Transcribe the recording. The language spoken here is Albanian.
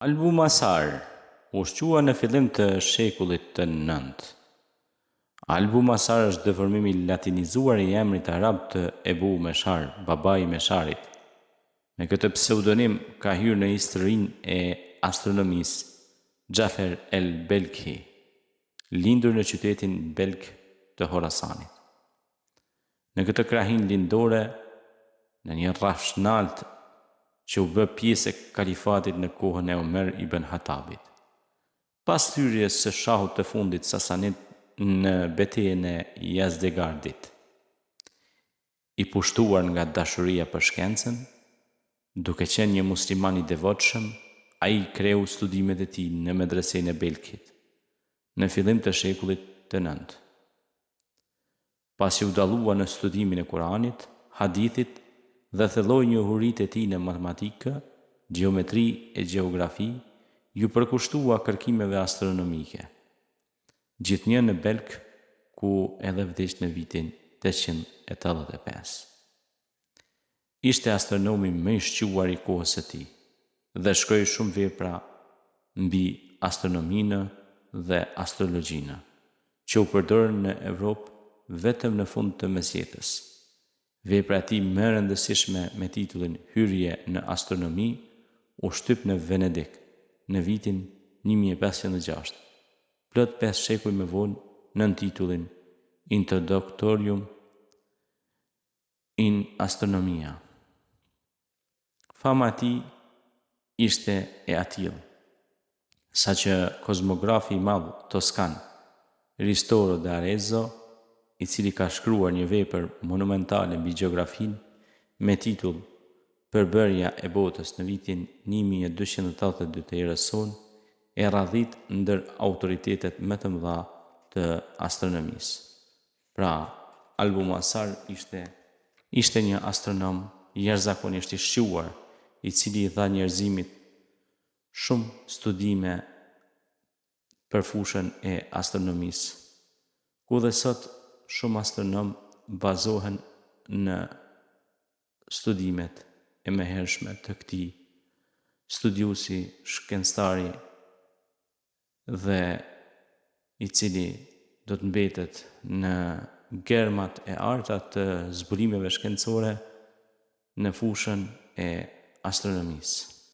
Albumasar ushqua në fillim të shekullit të 9. Albumasar është deformimi latinizuar i emrit arab të Ebu Meshar, babai i Mesharit. Me këtë pseudonim ka hyrë në historinë e astronomisë Gjafer el-Belkhi, lindur në qytetin Belk të Horasanit. Në këtë krahin lindore, në një rrafshnalt që u bë pjesë e kalifatit në kohën e Omer ibn Hatabit. Pas thyrjes së shahut të fundit Sasanid në betejën e Yazdegardit, i pushtuar nga dashuria për shkencën, duke qenë një musliman i devotshëm, ai kreu studimet e tij në medresenë e Belkit në fillim të shekullit të 9. Pasi u dallua në studimin e Kuranit, hadithit dhe thelloi njohuritë e tij në matematikë, gjeometri e gjeografi, ju përkushtua kërkimeve astronomike. Gjithnjë në Belk, ku edhe vdiq në vitin 885. Ishte astronomi më i shquar i kohës së tij dhe shkroi shumë vepra mbi astronominë dhe astrologjinë, që u përdorën në Evropë vetëm në fund të mesjetës. Vepra e tij më e rëndësishme me titullin Hyrje në astronomi u shtyp në Venedik në vitin 1506, plot 5 shekuj më vonë, nën titullin Introductorium in Astronomia. Fama e tij ishte e atill, saqë kozmografi i madh toskan Ristoro d'Arezzo, i cili ka shkruar një vepër monumentale mbi gjeografinë me titull Përbërja e botës në vitin 1282 të erës sonë, e radhit ndër autoritetet më të mëdha të astronomisë. Pra, Albumasar ishte një astronom jashtëzakonisht i shquar, i cili i dha njerëzimit shumë studime për fushën e astronomisë, ku dhe sot shumë astronom bazohen në studimet e mëhershme të këtij studiuesi, shkencëtari dhe i cili do të mbetet në germat e arta të zbulimeve shkencore në fushën e astronomisë.